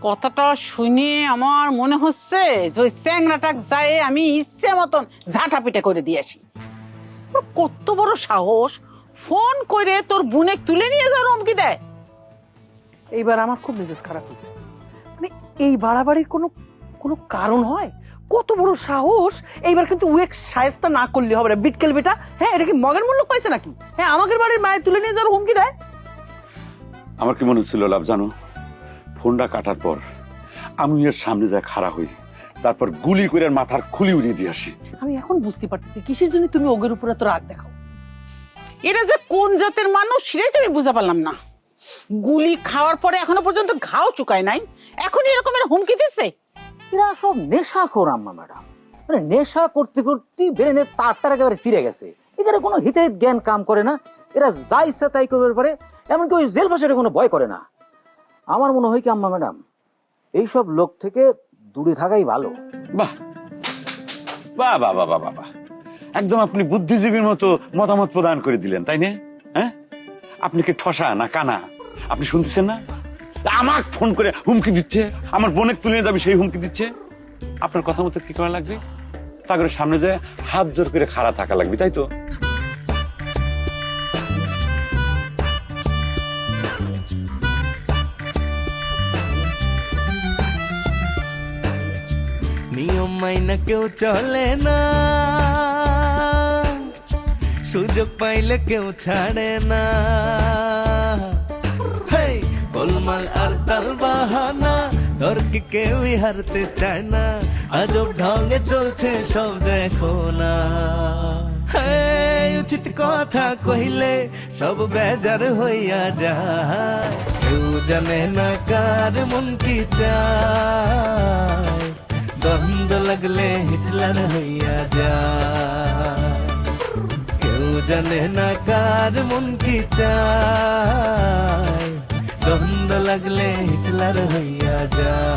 কথাটা শুনে আমার মনে হচ্ছে যে ওই চ্যাংরাটাক যায় আমি ইচ্ছে মতন ঝাঁটা পিটা করে দিয়ে আসি। ওর কত বড় সাহস, ফোন করে তোর বুনে তুলে নিয়ে যাওয়ার হুমকি দেয়। এইবার আমার খুব মেজাজ খারাপ হয়েছে। মানে এই বাড়াবাড়ির কোনো কোনো কারণ হয়? কত বড় সাহস! এইবার কিন্তু উয়েক সায়স্তা না করলে হবে না। বিটকেল বেটা, হ্যাঁ এটা কি মগের মূল্য পাইছে নাকি? হ্যাঁ আমাদের বাড়ির মায়ের তুলে নিয়ে যাওয়ার হুমকি দেয়। আমার কি মনে হচ্ছিল লাভ জানো, ফোনটা কাটার পর আমি এর সামনে যায় খাড়া হই, তারপর গুলি করে এর মাথার খুলি উড়িয়ে দিয়ে আসি। আমি এখন বুঝতে পারতেছি কিসের জন্য তুমি ওগের উপরে এত রাগ দেখাও। এরা যে কোন জাতের মানুষ সেটাই তো আমি বুঝতে পারলাম না। গুলি খাওয়ার পরে এখনো পর্যন্ত ঘাও চুকায় নাই, এখন এরকমের হুমকি দিচ্ছে। এরা সব নেশা খোর আম্মা ম্যাডাম। মানে নেশা করতে করতে ব্রেনের তারটার একেবারে ছিঁড়ে গেছে। এদের কোনো হিতাহিত জ্ঞান কাম করে না। এরা যা ইচ্ছা তাই করবে পারে, এমনকি ওই জেল ফাঁসের কোনো ভয় করে না। আমার মনে হয় কি আম্মা ম্যাডাম, এইসব লোক থেকে দূরে থাকাই ভালো। বাহ বাহ বাহ বাহ বাহ বাহ, একদম আপনি বুদ্ধিজীবীর মতো মতামত প্রদান করে দিলেন, তাই না? হ্যাঁ, আপনি কি ঠসা না কানা? আপনি শুনতেছেন না? আমাকে ফোন করে হুমকি দিচ্ছে, আমার বোনের তুলে নিয়ে যাবে সেই হুমকি দিচ্ছে। আপনার কথা মতো কি করা লাগবে? তা করে সামনে যায় হাত জোর করে খাড়া থাকা লাগবে, তাই তো? নিয়ম মাইনা কেউ চলে না, সুযোগ পাইলে কেউ ছাড়ে না। হেই, গোলমাল আর তাল বাহানা, তর্কে কেউই হারতে চায় না। আজব ঢঙ্গে চলছে সব দেখো না। হেই, উচিত কথা কহিলে সব বেজার হইয়া যায়। কেউ জানে না কার মন কি চায়, দ্বন্দ্ব লাগলে হিটলার হইয়া যায়। কেউ জানে না কার মন কি চায়, দ্বন্দ্ব লাগলে হিটলার হইয়া যায়।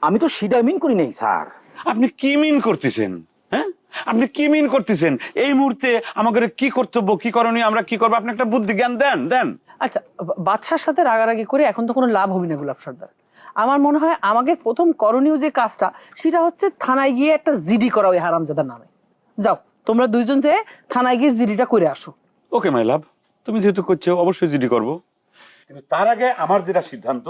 আমি তো সেটা মিন করি নাই স্যার। আপনি কি মিন করতেছেন? হ্যাঁ, আপনি কি মিন করতেছেন? এই মুহূর্তে আমাদের কি কর্তব্য, কি করণীয়, আমরা কি করবো, আপনি একটা বুদ্ধি জ্ঞান দেন দেন। আচ্ছা, বাদশার সাথে রাগারাগি করে এখন তো কোনো লাভ হবে না গোলাপ সর্দার। আমার মনে হয় আমাদের প্রথম করণীয় যে কাজটা সেটা হচ্ছে থানায় গিয়ে একটা জিডি করা ওই হারামজাদার নামে। যাও তোমরা দুইজন যে থানায় গিয়ে জিডিটা করে আসো। ওকে মাই লাভ, তুমি যেহেতু করছো অবশ্যই জিডি করবো, কিন্তু তার আগে আমার যেটা সিদ্ধান্ত,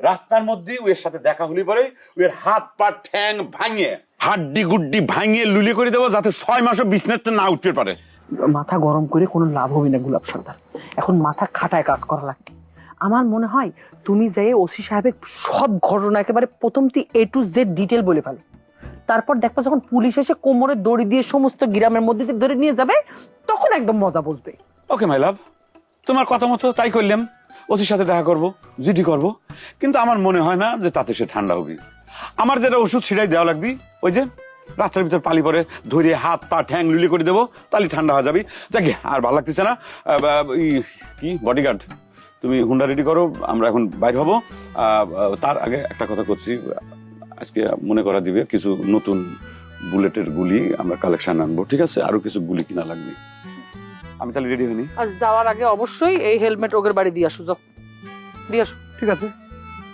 রাস্তার মধ্যে ওর সাথে দেখা হলে পরে ওর হাত পা ঠ্যাং ভাঙিয়ে হাড্ডি গুড্ডি ভাঙিয়ে লুলি করে দেবো, যাতে 6 মাসও বিজনেসটা না উঠতে পারে। মাথা গরম করে কোনো লাভ হবে না গোলাপ সর্দার, এখন মাথা খাটায় কাজ করা লাগবে। আমার মনে হয় তুমি যেয়ে ওসি সাহেবের সব ঘটনা একেবারে প্রথম A to Z ডিটেল বলে ফেলো। তারপর দেখবা যখন পুলিশ এসে কোমরে দড়ি দিয়ে সমস্ত গ্রামের মধ্যে দিয়ে ধরে নিয়ে যাবে, তখন একদম মজা বুঝবে। ওকে মাই লাভ, তোমার কথা মতো তাই করলাম, ওসির সাথে দেখা করব, জিডি করব। কিন্তু আমার মনে হয় না যে তাতে সে ঠান্ডা হবে। আমার যেটা ওষুধ সেটাই দেওয়া লাগবে, ওই যে রাস্তার ভিতর পালি পরে ধরে হাত পা ঠ্যাং লুলি করে দেবো, তাহলে ঠান্ডা হয়ে যাবে। যাকে আর ভালো লাগতেছে না, কি বডিগার্ড তুমি হুন্ডা রেডি করো, আমরা এখন বাইর হব। তার আগে একটা কথা করছি, আজকে মনে করা দিবে কিছু নতুন বুলেটের গুলি আমরা কালেকশন আনবো, ঠিক আছে? আরো কিছু গুলি কিনা লাগবে। আমি তাহলে রেডি হইনি? আজ যাওয়ার আগে অবশ্যই এই হেলমেট ওগের বাড়ি দিয়ে আসো, যাও দিয়ে আসো। ঠিক আছে,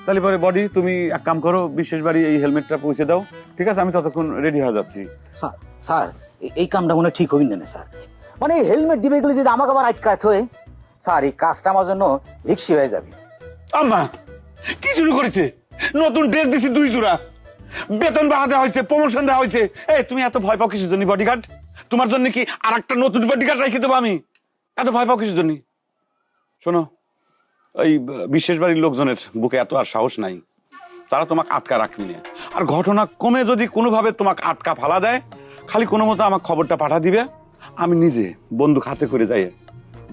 তাহলে পরে বডি তুমি এক কাম করো, বিশেষ বাড়ি এই হেলমেটটা পৌঁছে দাও, ঠিক আছে? আমি ততক্ষণ রেডি হয়ে যাচ্ছি। স্যার স্যার এই কামটা মনে হয় ঠিক হবি না স্যার। মানে হেলমেট দিবে গেলে যদি আমাকে আবার আটকাতে হয় স্যার, এই কাজটা আমার জন্য রিক্সি হয়ে যাবে। আম্মা কি শুরু করেছে? নতুন ড্রেস দিছি 2 জোড়া, বেতন বাড়াতে হয়েছে, প্রমোশন দেওয়া হয়েছে। এই তুমি এত ভয় পাও কিসের জন্য? বডিগার্ড তোমার জন্য কি আর একটা নতুন বডিগার্ড রেখে দেবো আমি? এত ভয় পাও কিসের জন্য? শোনো, ওই বিশেষ বাড়ির লোকজনের বুকে এত আর সাহস নাই, তারা তোমাকে আটকা রাখবি না। আর ঘটনা কমে যদি কোনোভাবে তোমাকে আটকা ফালা দেয়, খালি কোনো মতো আমার খবরটা পাঠা দিবে, আমি নিজে বন্দুক হাতে করে যাই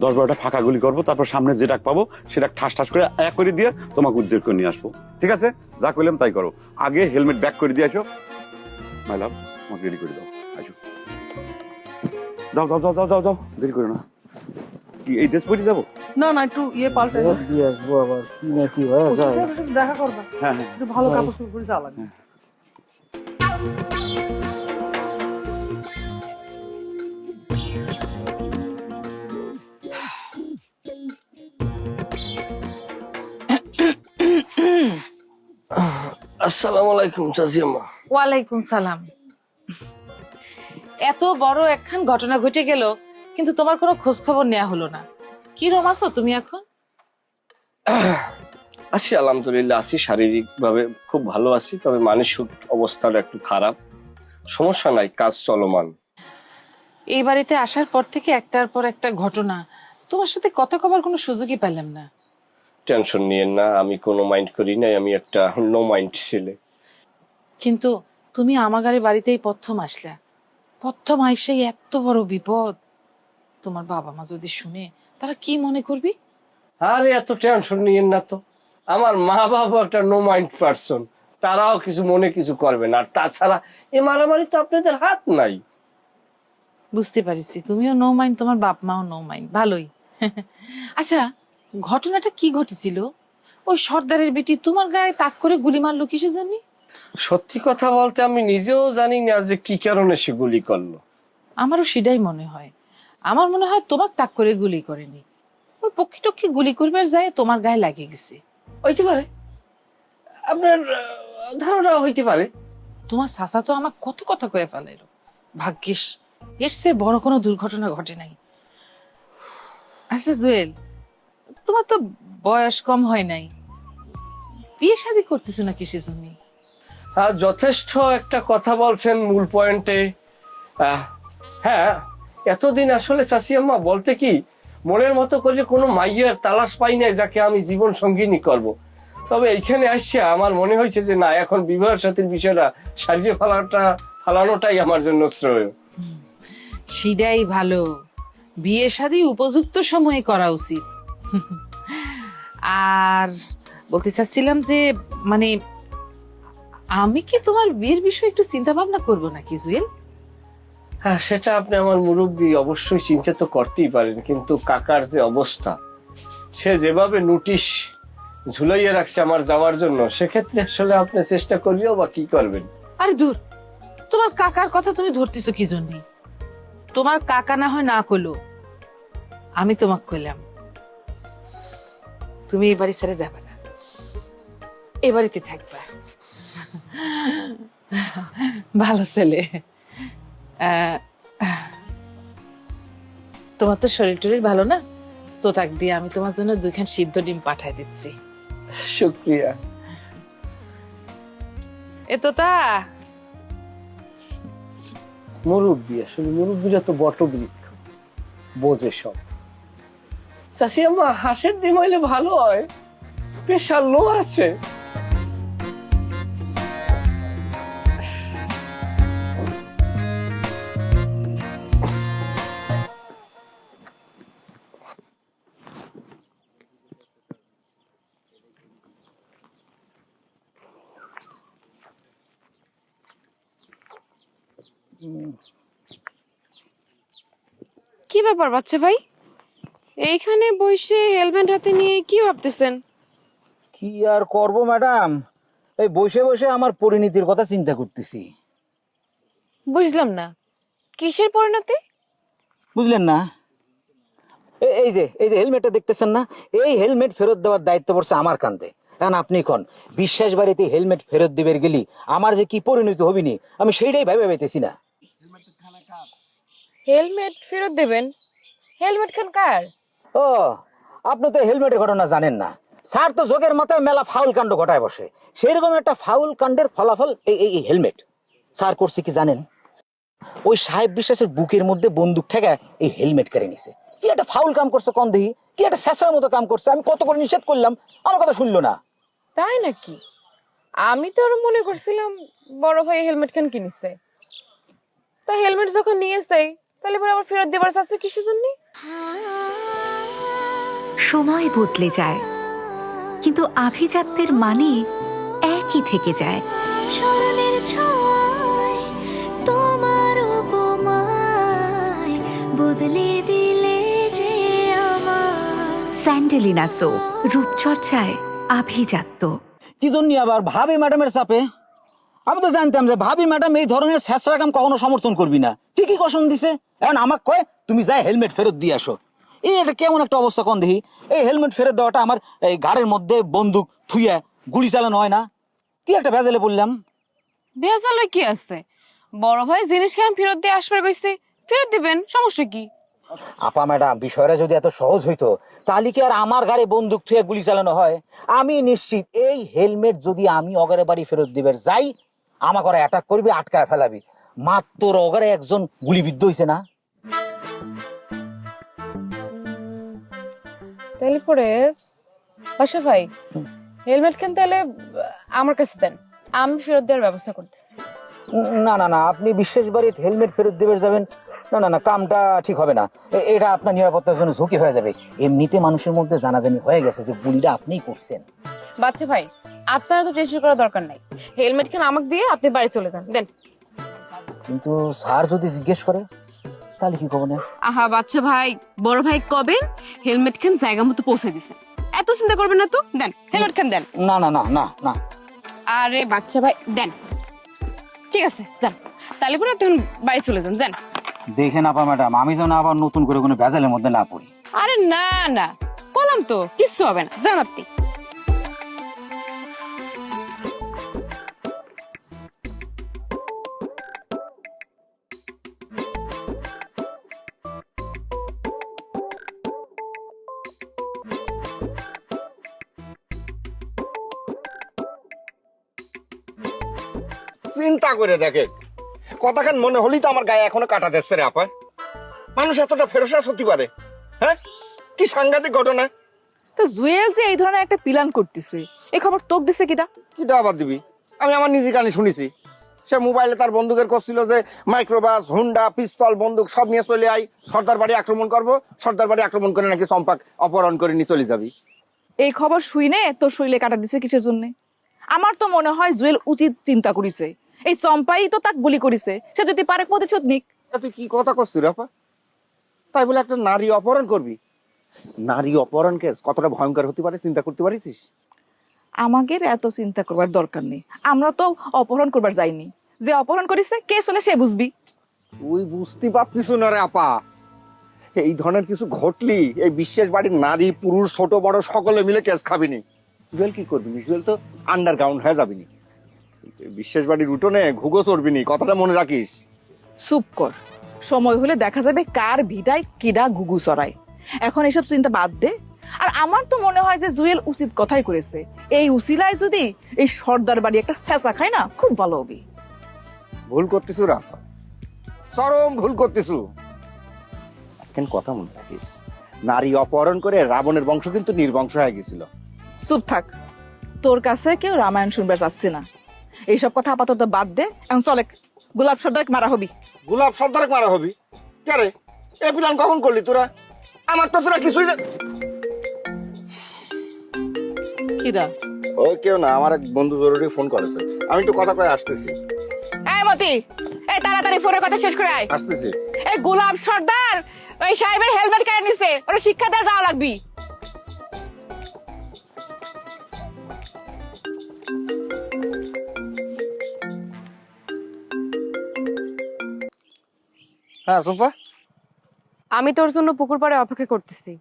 10-12টা ফাঁকা গুলি করবো, তারপর সামনে যেটা পাবো সেটা ঠাস ঠাস করে এক করে দিয়ে তোমাকে উদ্ধার করে নিয়ে আসবো, ঠিক আছে? যা করলাম তাই করো, আগে হেলমেট ব্যাক করে দিয়ে আসো। মাই লাভ, আমাকে রেডি করে দাও, আসো। যাও যাও যাও যাও যাও যাও, দেরি করো না। কি এই ড্রেস পরে যাবো? না না, একটু পাল্টে দিয়ে আসবো, আবার কি না কি হয়ে যায়। দেখা করবা। হ্যাঁ হ্যাঁ, একটু ভালো কাপড় চোপড় পরে যাওয়া লাগবে। আসসালামু আলাইকুম চাচিয়াম্মা। ওয়ালাইকুম সালাম। এত বড় একখান ঘটনা ঘটে গেল, কিন্তু তোমার কোনো খোঁজ খবর নেওয়া হলো না। কি রকম আছো তুমি এখন? আছি আলহামদুলিল্লাহ, আছি, শারীরিক ভাবে খুব ভালো আছি, তবে মানসিক অবস্থাটা একটু খারাপ। সমস্যা নাই, কাজ চলমান। এই বাড়িতে আসার পর থেকে একটার পর একটা ঘটনা, তোমার সাথে কথা কবার কোনো সুযোগই পেলাম না। টেনশন নিয়েন না, আমি কোনো মাইন্ড করি নাই, আমি একটা নো মাইন্ড ছেলে। কিন্তু তুমি আমাগারে বাড়িতেই প্রথম আসলা, প্রথম আইসেই এত বড় বিপদ। তোমার বাবা মা যদি শুনে, তারা কি মনে করবি? আরে এত টেনশন নিয়েন না তো, আমার মা বাবা একটা নো মাইন্ড পারসন, তারাও কিছু মনে কিছু করবে না। আর তাছাড়া এ মারামারি তো আপনাদের হাত নাই। বুঝতে পারিছি, তুমিও নো মাইন্ড, তোমার বাপ মাও নো মাইন্ড, ভালোই। আচ্ছা, ঘটনাটা কি ঘটেছিল? ওই সর্দারের বেটি তোমার গায়ে তাক করে গুলি মারলো কিসের জন্য? সত্যি কথা বলতে আমি নিজেও জানি না যে কি কারণে সে গুলি করলো। আমারও সেটাই মনে হয়। আমার মনে হয় তোমার তাক করে গুলি করেনি, ওই পক্ষী টক্ষী গুলি করবার যায় তোমার গায়ে লাগে গেছে। হইতে পারে, আপনার ধারণা হইতে পারে। তোমার চাচা তো আমার কত কথা কয়ে ফেলাইলো। ভাগ্যিস এর চেয়ে বড় কোনো দুর্ঘটনা ঘটে নাই। আচ্ছা জুয়েল, তোমার তো বয়স কম হয় নাই, বিয়ে শাদী করতেছো না কিসের জন্য? আর যথেষ্ট একটা কথা বলছেন মূল পয়েন্টে। হ্যাঁ, এতদিন আসলে চাচিয়াম্মা বলতে কি মনের মতো করে কোনো মাইয়ার তালাশ পাই নাই যাকে আমি জীবন সঙ্গিনী করব। তবে এইখানে আসছে আমার মনে হয়েছে যে না, এখন বিবাহের সাথে বিষয়টা সাজিয়ে ফালানোটাই আমার জন্য শ্রেয়। সেটাই ভালো, বিয়ে শাদী উপযুক্ত সময়ে করা উচিত। আর বলতে চাচ্ছিলাম যে মানে আমি কি তোমার বিয়ের বিষয়ে একটু চিন্তা ভাবনা করবো নাকি জুয়েল? হ্যাঁ, সেটা আপনি আমার মুরব্বী অবশ্যই চিন্তা তো করতেই পারেন, কিন্তু কাকার যে অবস্থা, সে যেভাবে নোটিশ ঝুলাইয়া রাখছে আমার যাওয়ার জন্য, সেক্ষেত্রে আসলে আপনি চেষ্টা করিও বা কি করবেন। আরে দূর, তোমার কাকার কথা তুমি ধরতেছো কি জন্য? তোমার কাকা না হয় না কইলো, আমি তোমাকে কইলাম তুমি এই বাড়ি ছেড়ে যাবে না, এ বাড়িতে থাকবা। ভালো ছেলে। তোমার তো শরীর টরীর ভালো না, তো তাক দিয়ে আমি তোমার জন্য 2খান সিদ্ধ ডিম পাঠাই দিচ্ছি। শুক্রিয়া। এ তো তা মুরব্বী, আসলে মুরব্বীরা তো বটবৃক্ষ, বোঝে সব। চাচিয়াম্মা, হাঁসের ডিম হইলে ভালো হয়, প্রেশার লো আছে। কি ব্যাপার বাচ্চা ভাই, এইখানে বসে হেলমেট হাতে নিয়ে কি ভাবতেছেন? কি আর করব ম্যাডাম, এই বসে বসে আমার পরিণতির কথা চিন্তা করতেছি। বুঝলাম না, কিসের পরিণতি? বুঝলেন না? এই যে হেলমেটটা দেখতেছেন না, এই হেলমেট ফেরত দেওয়ার দায়িত্ব পড়ছে আমার কাঁধে। কারণ আপনি কোন বিশ্বাস বাড়িতে হেলমেট ফেরত দিবের গেলি আমার যে কি পরিণতি হবিনি, আমি সেইটাই ভেবে পাইতেছি না। হেলমেট ফেরত দেবেন? হেলমেট খান কার? ও, আপনি তো হেলমেটের ঘটনা জানেন না। স্যার তো যোগের মাথায় মেলা ফাউল কাণ্ড ঘটায় বসে, সেইরকম একটা ফাউল কাণ্ডের ফলাফল এই হেলমেট। স্যার করছে কি জানেন? ওই সাহেব বিশ্বাসের বুকের মধ্যে বন্দুক ঠেকা এই হেলমেট কেড়ে নিছে। কি একটা ফাউল কাম করছে কম দেখি, কি একটা শেষের মতো কাম করছে। আমি কত করে নিষেধ করলাম, আমার কথা শুনলো না। তাই নাকি? আমি তো আরো মনে করছিলাম বড় ভাই হেলমেট খান কিনেছে। তা হেলমেট যখন নিয়েছে, তাহলে পরে আবার ফেরত দেবার আছে কিসের জন্য? সময় বদলে যায়, কিন্তু আভিজাত্যের মানে একই থেকে যায়। স্মরণের ছোঁয়ায় তোমার উপমায় বদলে দিলে যে আমার। স্যান্ডেলিনা সো, রূপচর্চায় আভিজাত্য। কি জন্য আবার ভাবি ম্যাডামের চাপে আমি তো জানতাম যে ভাবি ম্যাডাম এই ধরনের ছেঁচড়া কাম কখনো সমর্থন করবি না, ঠিকই কসম দিছে। এখন আমাকে কয় তুমি যাই হেলমেট ফেরত দিয়ে আসো। এই এটা কেমন একটা অবস্থা কোন দেখি? এই হেলমেট ফেরত দেওয়াটা আমার এই ঘাড়ের মধ্যে বন্দুক থুইয়া গুলি চালানো হয় না? কি একটা ভেজালে পড়লাম। ভেজালে কি আছে? বড় ভাই জিনিস কেন ফেরত দিয়ে আসবার কইছে, ফেরত দিবেন, সমস্যা কি? আপা ম্যাডাম, বিষয়টা যদি এত সহজ হইতো তাহলে কি আর আমার গাড়ি বন্দুক থুয়ে গুলি চালানো হয়? আমি নিশ্চিত এই হেলমেট যদি আমি অগারে বাড়ি ফেরত দিবার যাই, আমাকে ওরা অ্যাটাক করবি, আটকায় ফেলাবি। মাত্র অগারে একজন গুলিবিদ্ধ হয়েছে না? তাহলে পরে বাসা ভাই হেলমেট কেন তাহলে আমার কাছে দেন, আমি ফেরত দেওয়ার ব্যবস্থা করতেছি। না না না, আপনি বিশেষ বাড়িতে হেলমেট ফেরত দিবার যাবেন? না না না, কামটা ঠিক হবে না। এটা আপনার নিরাপত্তার জন্য ঝুঁকি হয়ে যাবে। এমনিতে মানুষের মধ্যে জানাজানি হয়ে গেছে যে গুলিটা আপনিই করছেন। বাচ্চা ভাই আপনারা তো টেনশন করার দরকার নাই, হেলমেট খান আমাকে দিয়ে আপনি বাড়ি চলে যান, দেন। কিন্তু স্যার যদি জিজ্ঞেস করে তাহলে কি করবো? না আহা বাচ্চা ভাই, বড় ভাই কবেন হেলমেট খান জায়গা মতো পৌঁছে দিছে, এত চিন্তা করবেন না তো, দেন হেলমেট খান দেন। না না না না না, আরে বাচ্চা ভাই দেন, ঠিক আছে যান, তাহলে পরে তখন বাড়ি চলে যান, যান। দেখেন আপা ম্যাডাম, আমি যেন আবার নতুন করে কোনো ভেজালের মধ্যে না পড়ি। আরে না না, বললাম তো কিচ্ছু হবে না, যান আপনি। চিন্তা করে দেখে কথাখান মনে হলেই তো আমার গায়ে এখনো কাটা দিচ্ছে রে আপা। মানুষ এতটা ফেরসাস হতে পারে? হ্যাঁ, কি সাংঘাতিক ঘটনা। তো জুয়েল যে এই ধরনের একটা প্ল্যান করতেছে, এই খবর তোক দিছে কিটা? কিটা আবার দিবি? আমি আমার নিজে কানে শুনেছি। সে মোবাইলে তার বন্দুকের করছিল যে মাইক্রোবাস, হুন্ডা, পিস্তল, বন্দুক সব নিয়ে চলে আই, সর্দার বাড়ি আক্রমণ করবো। সর্দার বাড়ি আক্রমণ করে নাকি চম্পাক অপহরণ করে নিয়ে চলে যাবি। এই খবর শুইনে তোর শরীরে কাটা দিছে কিসের জন্য? আমার তো মনে হয় জুয়েল উচিত চিন্তা করিছে, এই চম্পাই তো তাক গুলি করিছে, সে যদি পারে প্রতিশোধ নিক। তুই কি কথা করছিস রে আপা? তাই বলে একটা নারী অপহরণ করবি? নারী অপহরণ কেস কতটা ভয়ঙ্কর হতে পারে চিন্তা করতে পারিস? আমাদের এত চিন্তা করবার দরকার নেই, আমরা তো অপহরণ করবার যাইনি। যে অপহরণ করিছে কে চলে সে বুঝবি। তুই বুঝতে পারতিস না রে আপা, এই ধরনের কিছু ঘটলি এই বিশেষ বাড়ির নারী পুরুষ ছোট বড় সকলে মিলে কেস খাবিনি। জুয়েল কি করবি? জুয়েল তো আন্ডারগ্রাউন্ড হয়ে যাবিনি, বিশেষ বাড়ির উঠোনে ঘুঘো চড়বিনি, কথাটা মনে রাখিস। চুপ কর, সময় হলে দেখা যাবে কার ভিটায় কিডা গুগু চড়ায়। এখন এসব চিন্তা বাদ দে। আর আমার তো মনে হয় যে জুয়েল উচিত কথাই করেছে, এই উসিলায় যদি এই সর্দার বাড়ি একটা ছেঁচা খায় না, খুব ভালো হবে। ভুল করতেছু রা, চরম ভুল করতেছু। কেন কথা মনে রাখিস, নারী অপহরণ করে রাবণের বংশ কিন্তু নির্বংশ হয়ে গেছিল। চুপ থাক, তোর কাছে কেউ রামায়ণ শুনবার চাচ্ছে না। এইসব কথা আপাতত বাদ দে, এখন চলে গোলাপ সর্দার মারা হবি। গোলাপ সর্দার মারা হবি? কে রে, এ প্ল্যান কখন করলি তোরা? আমার তো তোরা কিছুই কিরা? ওই কেউ না, আমার এক বন্ধু জরুরি ফোন করেছে, আমি একটু কথা কয়ে আসতেছি। এই মতি, এই তাড়াতাড়ি ফোনের কথা শেষ করে আয়। আসতেছি। এই গোলাপ সর্দার ওই সাহেবের হেলমেট কেড়ে নিছে, ওরা শিক্ষা দেওয়া যাওয়া লাগবি। হ্যাঁ সুম্পা, আমি তোর জন্য পুকুর পাড়ে অপেক্ষা করতেছি,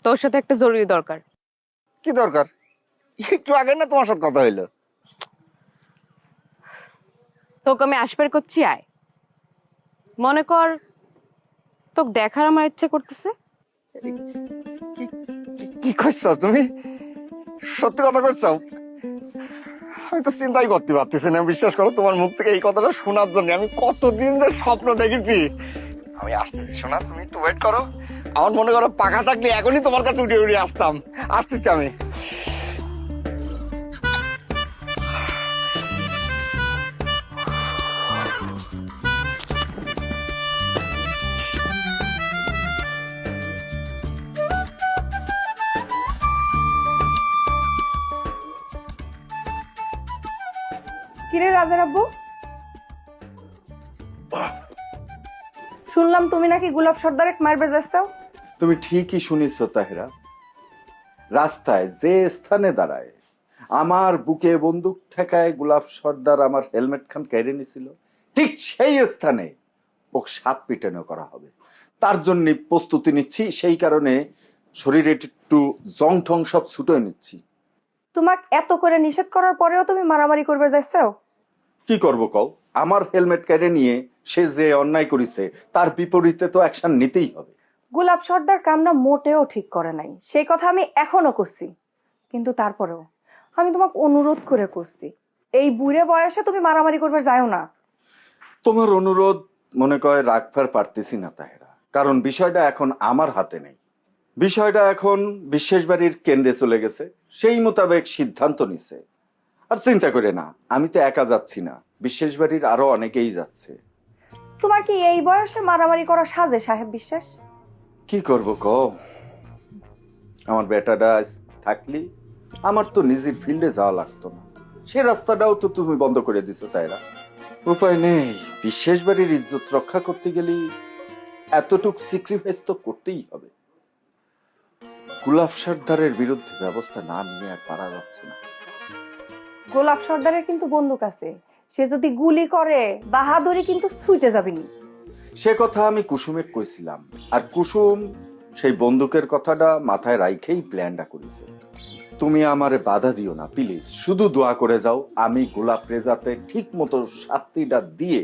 তোর সাথে একটা জরুরি দরকার। কি দরকার? একটু আগে না তোমার সাথে কথা হইলো। তোকে আমি আসবার করছি, আয়। মনে কর তোকে দেখার আমার ইচ্ছা করতেছে। কি করছো তুমি? সত্যি কথা করছো? আমি তো চিন্তাই করতে পারতেছি না, বিশ্বাস করো। তোমার মুখ থেকে এই কথাটা শোনার জন্য আমি কতদিন যে স্বপ্ন দেখেছি। আমি আসতেছি শোনা, তুমি একটু ওয়েট করো। আমার মনে করো পাখা থাকলে এখনই তোমার কাছে উঠে উঠে আসতাম। আসতেছি আমি। কিরে রাজার আব্বু, শুনলাম তুমি নাকি গোলাপ সর্দারেক মারবে যাচ্ছাও? তুমি ঠিকই শুনিস তাহেরা। রাস্তায় যে স্থানে দাঁড়ায় আমার বুকে বন্দুক ঠেকায় গোলাপ সর্দার আমার হেলমেট খান কেড়ে নিছিল, ঠিক সেই স্থানে ওকে সাপ পিটানো করা হবে। তার জন্য প্রস্তুতি নিচ্ছি, সেই কারণে শরীরে একটু জং ঠং সব ছুটে নিচ্ছি। তোমাক এত করে নিষেধ করার পরেও তুমি মারামারি করবে যাচ্ছো? কি করব কও? আমার হেলমেট কেড়ে নিয়ে সে যে অন্যায় করেছে তার বিপরীতে তো অ্যাকশন নিতেই হবে। গোলাপ সর্দার কামনা মোটেও ঠিক করে নাই, সেই কথা আমি এখনো করছি। কিন্তু তারপরেও আমি তোমাকে অনুরোধ করে করছি, এই বুড়ে বয়সে তুমি মারামারি করবে যাও না। তোমার অনুরোধ মনে করে রাখবার পারতেছি না তাহেরা, কারণ বিষয়টা এখন আমার হাতে নেই। বিষয়টা এখন বিশ্বাস বাড়ির কেন্দ্রে চলে গেছে, সেই মোতাবেক সিদ্ধান্ত নিছে। আর চিন্তা করে না, আমি তো একা যাচ্ছি না, বিশ্বাস বাড়ির আরো অনেকেই যাচ্ছে। তোমার কি এই বয়সে মারামারি করা সাজে সাহেব বিশ্বাস? কি করব ক, আমার বেটাটা থাকলি আমার তো নিজের ফিল্ডে যাওয়া লাগতো না, সে রাস্তাটাও তো তুমি বন্ধ করে দিছো তাইরা। উপায় নেই, বিশ্বাস বাড়ির ইজ্জত রক্ষা করতে গেলে এতটুক স্যাক্রিফাইস তো করতেই হবে। গোলাপ সর্দারের বিরুদ্ধে ব্যবস্থা না নিয়ে আর পারা যাচ্ছে না। গোলাপ সর্দারের কিন্তু বন্দুক আছে, সে যদি গুলি করে বাহাদুরি কিন্তু ছুটে যাবেনি। সে কথা আমি কুসুমে কইছিলাম, আর কুসুম সেই বন্দুকের কথাটা মাথায় রাইখেই প্ল্যানটা করেছে। তুমি আমারে বাধা দিও না প্লিজ, শুধু দোয়া করে যাও আমি গোলাপ রেজাতে ঠিক মতো শাস্তিটা দিয়ে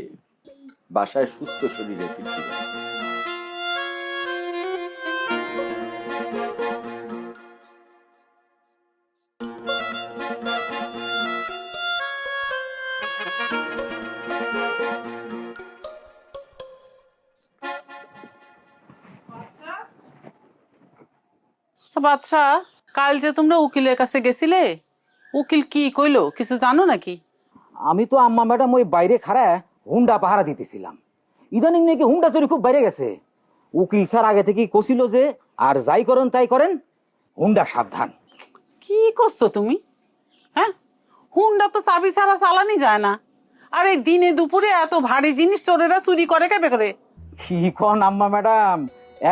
বাসায় সুস্থ শরীরে ফিরতে পারি। বাচ্চা, কাল যে তোমরা উকিলের কাছে গেছিলে, উকিল কি কইলো কিছু জানো নাকি? আমি তো আম্মা ম্যাডাম ওই বাইরে খাড়ায় হুন্ডা পাহারা দিতেছিলাম। ইদানিং নাকি হুন্ডা চুরি খুব বাইরে গেছে। উকিল স্যার আগে থেকেই কছিল যে আর যাই করেন তাই করেন, হুন্ডা সাবধান। কি করছো তুমি? হ্যাঁ, হুন্ডা তো চাবি ছাড়া চালানি যায় না। আর এই দিনে দুপুরে এত ভারী জিনিস চোরেরা চুরি করে কেবে করে? কি কন আম্মা ম্যাডাম,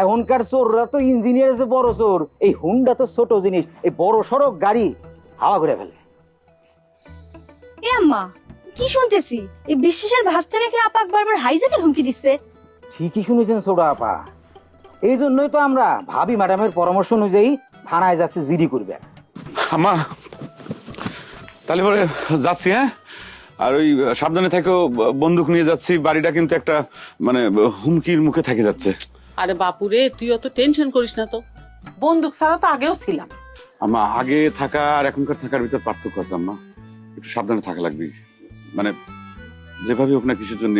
এখনকার চোররা তো ইঞ্জিনিয়ার যে বড় চোর, এই হুন্ডা তো ছোট জিনিস, এই বড় সড়ক গাড়ি হাওয়া করে ফেলে। এ আম্মা, কি শুনতেছি এই বিশ্বাসের ভাস্তে রেখে আপাক বারবার হাইজ্যাকের হুমকি দিচ্ছে? ঠিকই শুনেছেন ছোট আপা, এই জন্যই তো আমরা ভাবি ম্যাডামের পরামর্শ অনুযায়ী থানায় যাচ্ছে জিডি করবে। আমা তাহলে পরে যাচ্ছি, হ্যাঁ? আর ওই সাবধানে থেকেও, বন্দুক নিয়ে যাচ্ছি, বাড়িটা কিন্তু একটা মানে হুমকির মুখে থেকে যাচ্ছে। আরে বাপুরে, তুই অত টেনশন করিস না তো, বন্দুক ছাড়া তো আগেও ছিলাম। আম্মা, আগে থাকা আর এখনকার থাকার ভিতর পার্থক্য আছে আম্মা, একটু সাবধানে থাকা লাগবে। মানে যেভাবে হোক না কিছুর জন্য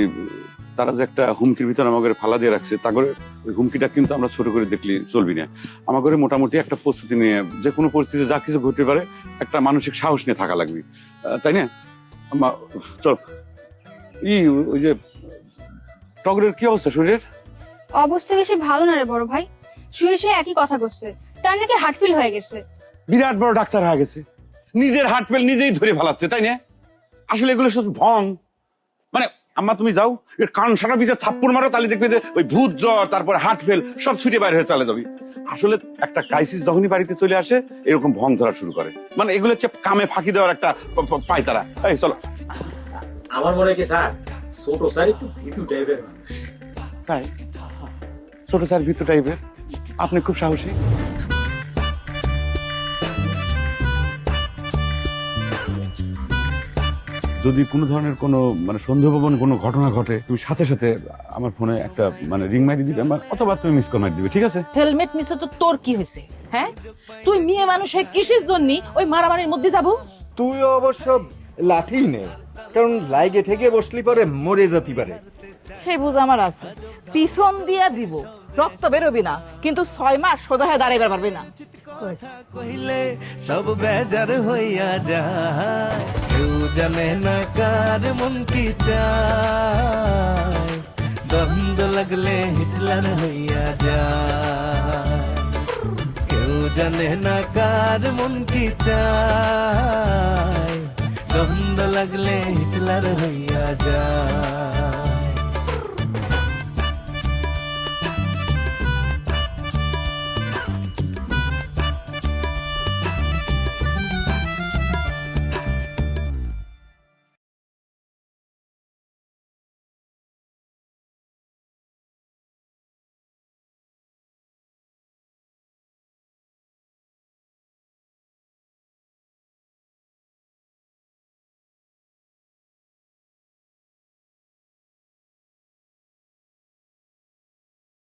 তারা যে একটা হুমকির ভিতর আমাদের ফালা দিয়ে রাখছে, তা করে ওই হুমকিটা কিন্তু আমরা ছোট করে দেখলে চলবি না। আমাদের মোটামুটি একটা প্রস্তুতি নিয়ে যে কোনো পরিস্থিতি যা কিছু ঘটতে পারে একটা মানসিক সাহস নিয়ে থাকা লাগবে, তাই না আম্মা? চল। ওই যে টগরের কি অবস্থা শরীরের? অবস্থা বেশি ভালো না রে বড় ভাই, শুয়ে শুয়ে একই কথা করছে, তার নাকি হার্ট ফেল হয়ে গেছে। বিরাট বড় ডাক্তার হয়ে গেছে, নিজের হার্ট ফেল নিজেই ধরে ফেলাচ্ছে, তাই না? আসলে এগুলো শুধু ভং। মানে আম্মা তুমি যাও, এর কান সারা পিছে থাপ্পড় মারো, তাহলে দেখবে যে ওই ভূত জ্বর তারপর হার্ট ফেল সব ছুটে বাইরে হয়ে চলে যাবে। আসলে একটা ক্রাইসিস যখনই বাড়িতে চলে আসে এরকম ভং ধরা শুরু করে, মানে এগুলো হচ্ছে কামে ফাঁকি দেওয়ার একটা পায়তারা। এই চলো। আমার মনে হয় কি স্যার, ছোট স্যার একটু ভীতু টাইপের মানুষ। তাই? ছোট স্যার ভীতু টাইপের? আপনি খুব সাহসী। যদি কোনো ধরনের কোনো মানে সন্দেহপ্রবণ কোনো ঘটনা ঘটে, তুমি সাথে সাথে আমার ফোনে একটা মানে রিং মারি দিবে, অথবা তুমি মিস কল মারি দিবে, ঠিক আছে? হেলমেট নিছে তো তোর কি হয়েছে? হ্যাঁ, তুই মেয়ে মানুষ হয়ে কিসের জন্য ওই মারামারির মধ্যে যাবো? তুই অবশ্য লাঠি নে, কারণ লাইগে ঠেকে বসলি পরে মরে যেতে পারে। সেই বুঝ আমার আছে, পিছন দিয়া দিব, রক্ত বেরোবি না, কিন্তু 6 মাস সোজা হয়ে দাঁড়াইবার পারবি না। কইলে সব বেজার হইয়া যায়, কেউ জানে না কার মন কি চায়, দ্বন্দ্ব লাগলে হিটলার হইয়া যায়, কেউ জানে না কার মন কি চায়, দ্বন্দ্ব লাগলে হিটলার হইয়া যায়।